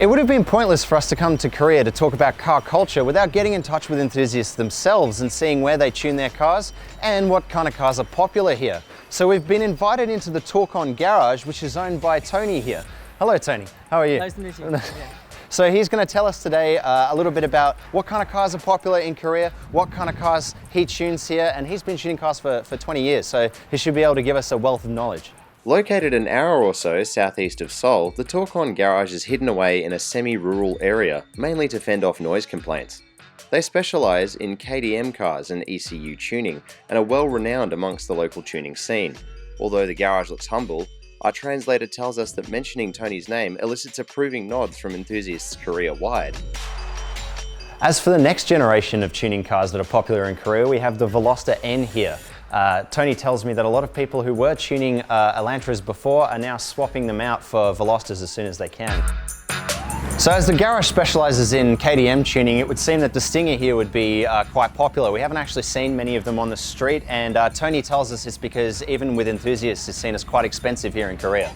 It would have been pointless for us to come to Korea to talk about car culture without getting in touch with enthusiasts themselves and seeing where they tune their cars and what kind of cars are popular here. So we've been invited into the Torcon garage, which is owned by Tony here. Hello Tony, how are you? Nice to meet you. Yeah. So he's going to tell us today a little bit about what kind of cars are popular in Korea, what kind of cars he tunes here, and he's been tuning cars for 20 years, so he should be able to give us a wealth of knowledge. Located an hour or so southeast of Seoul, the Torcon garage is hidden away in a semi-rural area, mainly to fend off noise complaints. They specialise in KDM cars and ECU tuning, and are well renowned amongst the local tuning scene. Although the garage looks humble, our translator tells us that mentioning Tony's name elicits approving nods from enthusiasts Korea-wide. As for the next generation of tuning cars that are popular in Korea, we have the Veloster N here. Tony tells me that a lot of people who were tuning Elantras before are now swapping them out for Velosters as soon as they can. So as the garage specialises in KDM tuning, it would seem that the Stinger here would be quite popular. We haven't actually seen many of them on the street, and Tony tells us it's because even with enthusiasts it's seen as quite expensive here in Korea.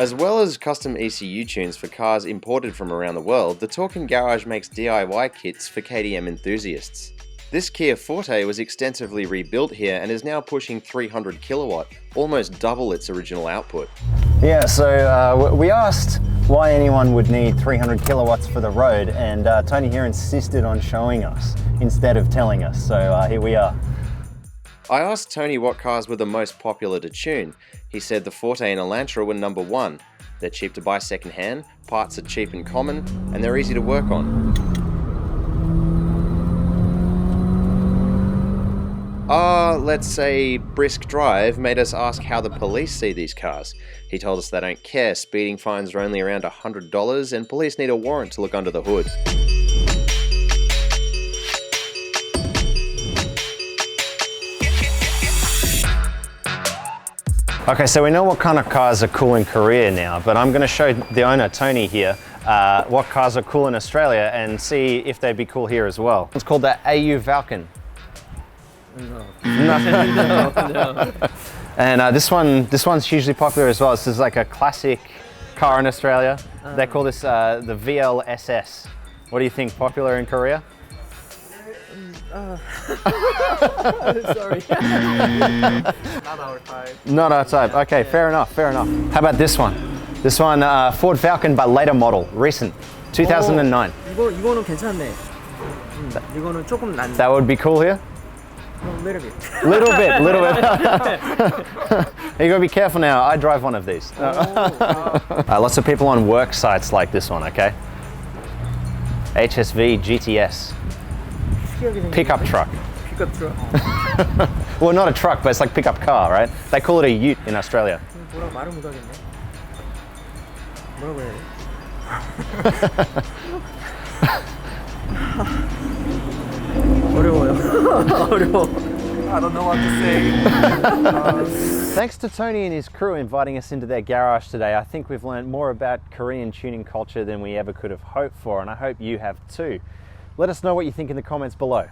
As well as custom ECU tunes for cars imported from around the world, the Torcon garage makes DIY kits for KDM enthusiasts. This Kia Forte was extensively rebuilt here and is now pushing 300 kilowatt, almost double its original output. Yeah, so we asked why anyone would need 300 kilowatts for the road, and Tony here insisted on showing us instead of telling us, so here we are. I asked Tony what cars were the most popular to tune. He said the Forte and Elantra were number one. They're cheap to buy second-hand, parts are cheap and common, and they're easy to work on. Let's say brisk drive made us ask how the police see these cars. He told us they don't care, speeding fines are only around $100 and police need a warrant to look under the hood. Okay, so we know what kind of cars are cool in Korea now, but I'm going to show the owner, Tony here, what cars are cool in Australia and see if they'd be cool here as well. It's called the AU Falcon. No. And this one's hugely popular as well. This is like a classic car in Australia. They call this the VLSS. What do you think? Popular in Korea? Sorry. Not our type. Not our type. Okay, fair enough. How about this one? This one, Ford Falcon, but later model, recent, 2009. 이거는 괜찮네. 이거는 조금 낫네. That would be cool here. A little bit. Little bit. You gotta be careful now. I drive one of these. Lots of people on work sites like this one. Okay. HSV GTS. Pickup truck. Pickup truck. Well, not a truck, but it's like pickup car, right? They call it a ute in Australia. 뭐라고 말을 못 하겠네. 뭐라고 해야 돼? 어려워. I don't know what to say. Thanks to Tony and his crew inviting us into their garage today. I think we've learned more about Korean tuning culture than we ever could have hoped for, and I hope you have too. Let us know what you think in the comments below.